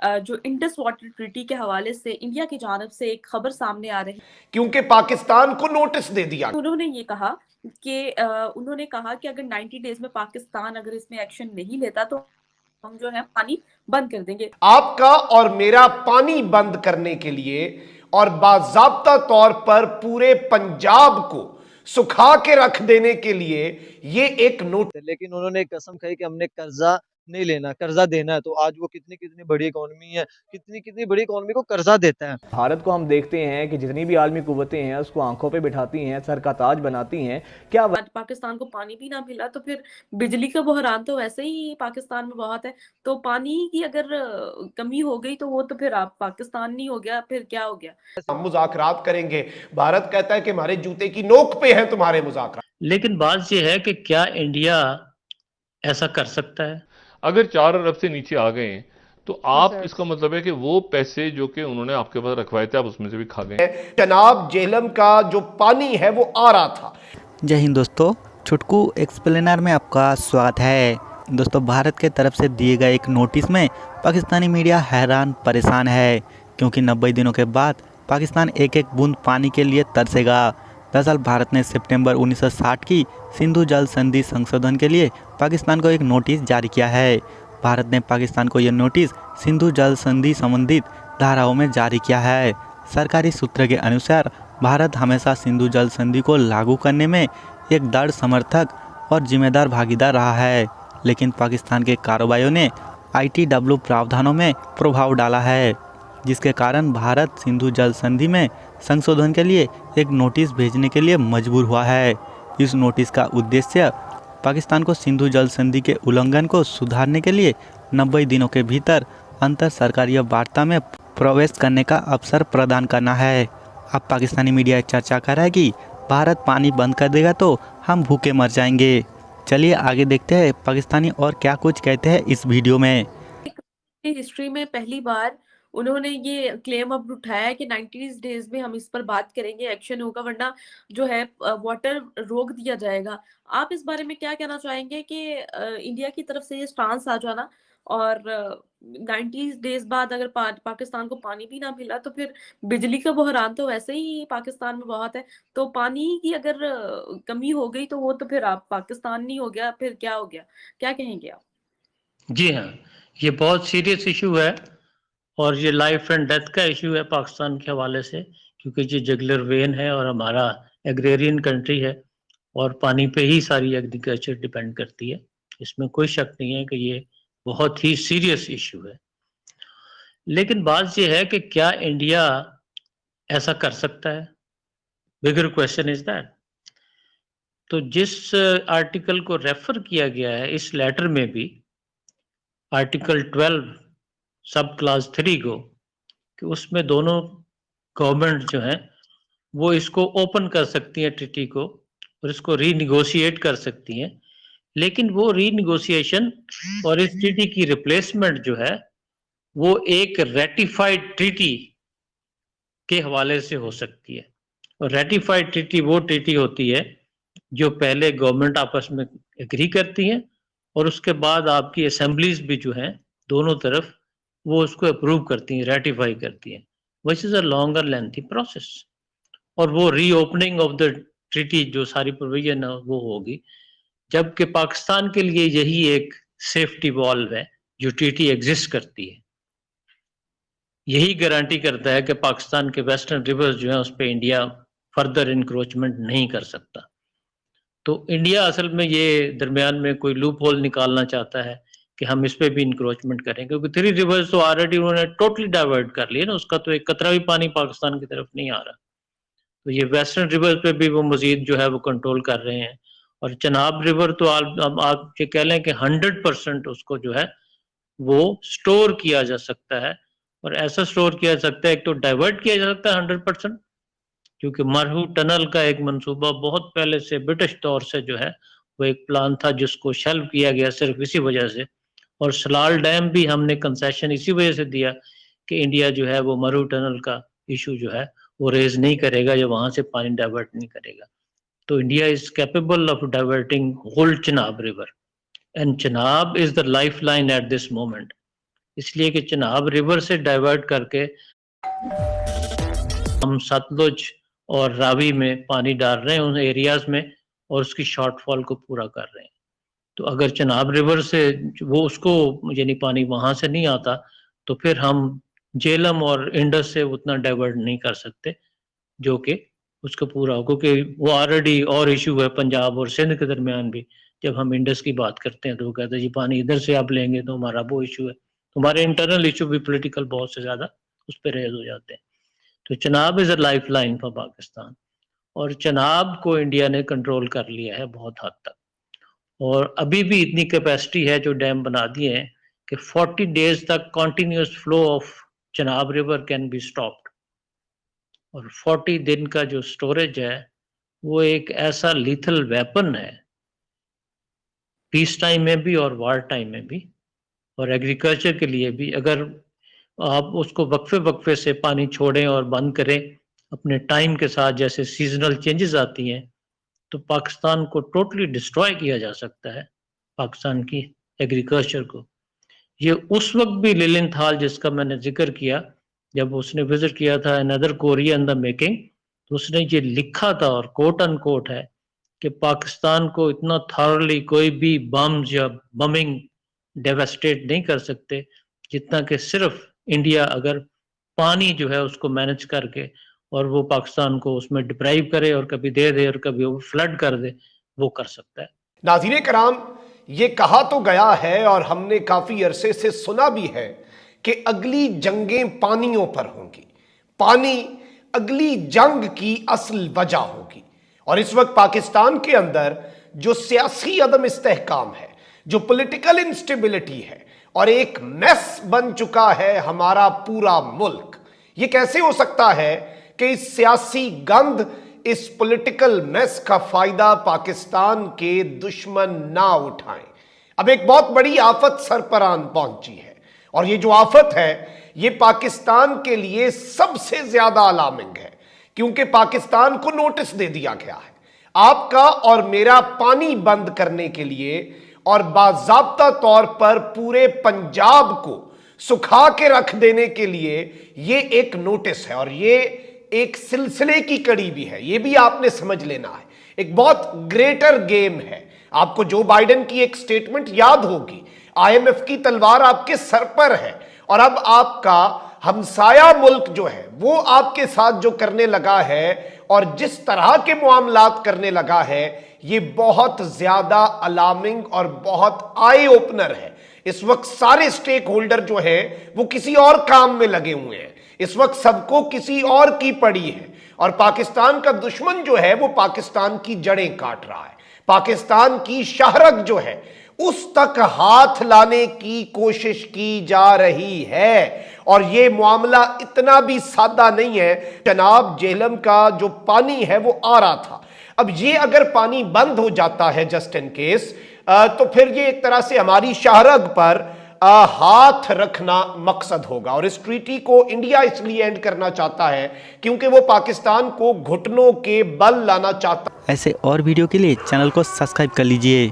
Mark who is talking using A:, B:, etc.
A: जो Indus water treaty के हवाले से इंडिया की जानिब से एक खबर सामने आ रही है,
B: क्योंकि पाकिस्तान को नोटिस दे दिया।
A: उन्होंने ये कहा उन्होंने कहा कि अगर 90 डेज में पाकिस्तान अगर इसमें एक्शन नहीं लेता तो हम जो है पानी बंद कर देंगे।
B: आपका और मेरा पानी बंद करने के लिए और बाज़ाब्ता तौर पर पूरे पंजाब को सुखा के रख देने के लिए ये एक नोट।
C: लेकिन उन्होंने एक कसम खाई कि हमने कर्जा नहीं लेना, कर्जा देना है। तो आज वो कितनी कितनी बड़ी इकोनॉमी है, कितनी कितनी बड़ी इकोनॉमी को कर्जा देता है।
D: भारत को हम देखते हैं कि जितनी भी आलमी कुव्वतें हैं उसको आंखों पे बिठाती हैं, सर का ताज बनाती हैं। क्या
A: पाकिस्तान को पानी भी ना मिला तो फिर बिजली का बहरान तो वैसे ही पाकिस्तान में बहुत है, तो पानी की अगर कमी हो गई तो वो तो फिर आप पाकिस्तान नहीं हो गया, फिर क्या हो गया।
B: हम मुज़ाकरात करेंगे, भारत कहता है कि हमारे जूते की नोक पे है तुम्हारे मुज़ाकरात।
E: लेकिन बात यह है कि क्या इंडिया ऐसा कर सकता है?
F: अगर 4 अरब से नीचे आ गए तो आप इसका मतलब है कि वो पैसे जो कि उन्होंने आपके पास रखवाए थे आप उसमें से भी खा गए।
B: जनाब जेहलम का जो पानी है वो आ रहा था।
G: जय हिंद दोस्तों, छुटकू एक्सप्लेनर में आपका स्वागत है। दोस्तों, भारत के तरफ से दिए गए एक नोटिस में पाकिस्तानी मीडिया हैरान परेशान है, क्योंकि 90 दिनों के बाद पाकिस्तान एक एक बूंद पानी के लिए तरसेगा। दरअसल भारत ने सितंबर 1960 की सिंधु जल संधि संशोधन के लिए पाकिस्तान को एक नोटिस जारी किया है। भारत ने पाकिस्तान को यह नोटिस सिंधु जल संधि संबंधित धाराओं में जारी किया है। सरकारी सूत्र के अनुसार भारत हमेशा सिंधु जल संधि को लागू करने में एक दृढ़ समर्थक और जिम्मेदार भागीदार रहा है, लेकिन पाकिस्तान के कारोबारियों ने ITW प्रावधानों में प्रभाव डाला है, जिसके कारण भारत सिंधु जल संधि में संशोधन के लिए एक नोटिस भेजने के लिए मजबूर हुआ है। इस नोटिस का उद्देश्य पाकिस्तान को सिंधु जल संधि के उल्लंघन को सुधारने के लिए 90 दिनों के भीतर अंतर सरकारीय वार्ता में प्रवेश करने का अवसर प्रदान करना है। अब पाकिस्तानी मीडिया चर्चा कर रहा है कि भारत पानी बंद कर देगा तो हम भूखे मर जाएंगे। चलिए आगे देखते हैं पाकिस्तानी और क्या कुछ कहते हैं इस वीडियो में।
A: हिस्ट्री में पहली बार उन्होंने ये क्लेम अब उठाया है कि 90 डेज में हम इस पर बात करेंगे, एक्शन होगा, वरना जो है वाटर रोक दिया जाएगा। आप इस बारे में क्या कहना चाहेंगे कि इंडिया की तरफ से ये स्टांस आ जाना और 90 डेज बाद अगर पाकिस्तान को पानी भी ना मिला तो फिर बिजली का बहरान तो वैसे ही पाकिस्तान में बहुत है, तो पानी की अगर कमी हो गई तो वो तो फिर आप पाकिस्तान नहीं हो गया, फिर क्या हो गया, क्या कहेंगे आप?
E: जी हाँ, ये बहुत सीरियस इशू है और ये लाइफ एंड डेथ का इशू है पाकिस्तान के हवाले से, क्योंकि ये जगलर वेन है और हमारा एग्रेरियन कंट्री है और पानी पे ही सारी एग्रीकल्चर डिपेंड करती है। इसमें कोई शक नहीं है कि ये बहुत ही सीरियस इशू है। लेकिन बात ये है कि क्या इंडिया ऐसा कर सकता है? Bigger question is that. तो जिस आर्टिकल को रेफर किया गया है इस लेटर में भी, आर्टिकल 12 सब क्लास 3 को, कि उसमें दोनों गवर्नमेंट जो है वो इसको ओपन कर सकती है ट्रीटी को और इसको रीनिगोशिएट कर सकती हैं, लेकिन वो रीनिगोशिएशन और इस ट्रीटी की रिप्लेसमेंट जो है वो एक रेटिफाइड ट्रीटी के हवाले से हो सकती है। और रेटिफाइड ट्रीटी वो ट्रीटी होती है जो पहले गवर्नमेंट आपस में एग्री करती हैं और उसके बाद आपकी असेंबलीज भी जो हैं दोनों तरफ वो उसको अप्रूव करती हैं, रेटिफाई करती हैं, which is a longer lengthy process. और वो रीओपनिंग ऑफ द ट्रीटी जो सारी प्रोविजन है वो होगी, जबकि पाकिस्तान के लिए यही एक सेफ्टी वॉल्व है जो ट्रीटी एग्जिस्ट करती है। यही गारंटी करता है कि पाकिस्तान के वेस्टर्न रिवर्स जो है उस पर इंडिया फर्दर इंक्रोचमेंट नहीं कर सकता। तो इंडिया असल में ये दरमियान में कोई लूप होल निकालना चाहता है कि हम इस पे भी इंक्रोचमेंट करें, क्योंकि 3 रिवर्स तो ऑलरेडी उन्होंने टोटली डाइवर्ट कर लिया ना, उसका तो एक कतरा भी पानी पाकिस्तान की तरफ नहीं आ रहा। तो ये वेस्टर्न रिवर्स पे भी वो मजीद जो है वो कंट्रोल कर रहे हैं। और चनाब रिवर तो आप ये कह लें कि 100% उसको जो है वो स्टोर किया जा सकता है, और ऐसा स्टोर किया जा सकता है, एक तो डाइवर्ट किया जा सकता है 100%, क्योंकि मरहू टनल का एक मंसूबा बहुत पहले से ब्रिटिश दौर से जो है वो एक प्लान था जिसको शेल्व किया गया सिर्फ इसी वजह से। और सलाल डैम भी हमने कंसेशन इसी वजह से दिया कि इंडिया जो है वो मरहू टनल का इशू जो है वो रेज नहीं करेगा या वहां से पानी डाइवर्ट नहीं करेगा। तो India is capable of diverting whole Chenab river, and Chenab is the life line at this moment. इसलिए कि चिनाब रिवर से डाइवर्ट करके हम सतलुज और रावी में पानी डाल रहे हैं उन एरियाज में, और उसकी शॉर्टफॉल को पूरा कर रहे हैं। तो अगर चिनाब रिवर से वो उसको यानी पानी वहां से नहीं आता, तो फिर हम झेलम और इंडस से उतना डाइवर्ट नहीं कर सकते जो कि उसको पूरा हो, क्योंकि वो ऑलरेडी और इशू है पंजाब और सिंध के दरमियान भी। जब हम इंडस की बात करते हैं तो वो कहते हैं जी पानी इधर से आप लेंगे तो हमारा वो इशू है, तो हमारे इंटरनल इशू भी पॉलिटिकल बहुत से ज्यादा उस पर रेज हो जाते हैं। तो Chenab is a life line for Pakistan, और चिनाब को इंडिया ने कंट्रोल कर लिया है बहुत हद तक, और अभी भी इतनी कैपेसिटी है जो डैम बना दिए हैं कि 40 डेज तक continuous flow of Chenab river can be stopped, और 40 दिन का जो स्टोरेज है वो एक ऐसा लीथल वेपन है पीस टाइम में भी और वार टाइम में भी, और एग्रीकल्चर के लिए भी। अगर आप उसको वक्फे वक्फे से पानी छोड़ें और बंद करें अपने टाइम के साथ, जैसे सीजनल चेंजेस आती हैं, तो पाकिस्तान को टोटली डिस्ट्रॉय किया जा सकता है, पाकिस्तान की एग्रीकल्चर को। ये उस वक्त भी लिलिनथाल जिसका मैंने जिक्र किया, जब उसने विजिट किया था another Korea in the making, तो उसने ये लिखा था और कोट अनकोट है कि पाकिस्तान को इतना थॉरली कोई भी बम्स या बमिंग डेवास्टेट नहीं कर सकते जितना कि सिर्फ इंडिया अगर पानी जो है उसको मैनेज करके और वो पाकिस्तान को उसमें डिप्राइव करे और कभी दे दे और कभी वो फ्लड कर दे, वो कर सकता है।
B: नाज़रीन कराम, ये कहा तो गया है और हमने काफी अरसे से सुना भी है कि अगली जंगें पानियों पर होंगी, पानी अगली जंग की असल वजह होगी। और इस वक्त पाकिस्तान के अंदर जो सियासी अदम इस्तेहकाम है, जो पॉलिटिकल इंस्टेबिलिटी है और एक मेस बन चुका है हमारा पूरा मुल्क, ये कैसे हो सकता है कि इस सियासी गंद, इस पॉलिटिकल मेस का फायदा पाकिस्तान के दुश्मन ना उठाएं। अब एक बहुत बड़ी आफत सरपरान पहुंची है, और ये जो आफत है ये पाकिस्तान के लिए सबसे ज्यादा अलार्मिंग है, क्योंकि पाकिस्तान को नोटिस दे दिया गया है आपका और मेरा पानी बंद करने के लिए, और बाज़ाब्ता तौर पर पूरे पंजाब को सुखा के रख देने के लिए ये एक नोटिस है, और ये एक सिलसिले की कड़ी भी है। ये भी आपने समझ लेना है, एक बहुत ग्रेटर गेम है। आपको जो बाइडेन की एक स्टेटमेंट याद होगी, IMF की तलवार आपके सर पर है, और अब आपका हमसाया मुल्क जो है वो आपके साथ जो करने लगा है और जिस तरह के मामलात करने लगा है, ये बहुत ज्यादा अलार्मिंग और बहुत आई ओपनर है। इस वक्त सारे स्टेक होल्डर जो है वो किसी और काम में लगे हुए हैं, इस वक्त सबको किसी और की पड़ी है, और पाकिस्तान का दुश्मन जो है वो पाकिस्तान की जड़ें काट रहा है, पाकिस्तान की शाहरग जो है उस तक हाथ लाने की कोशिश की जा रही है। और ये मामला इतना भी सादा नहीं है। जनाब झेलम का जो पानी है वो आ रहा था, अब ये अगर पानी बंद हो जाता है जस्ट इन केस, तो फिर ये एक तरह से हमारी शाहरग पर हाथ रखना मकसद होगा। और इस ट्रीटी को इंडिया इसलिए एंड करना चाहता है क्योंकि वो पाकिस्तान को घुटनों के बल लाना चाहता है।
G: ऐसे और वीडियो के लिए चैनल को सब्सक्राइब कर लीजिए।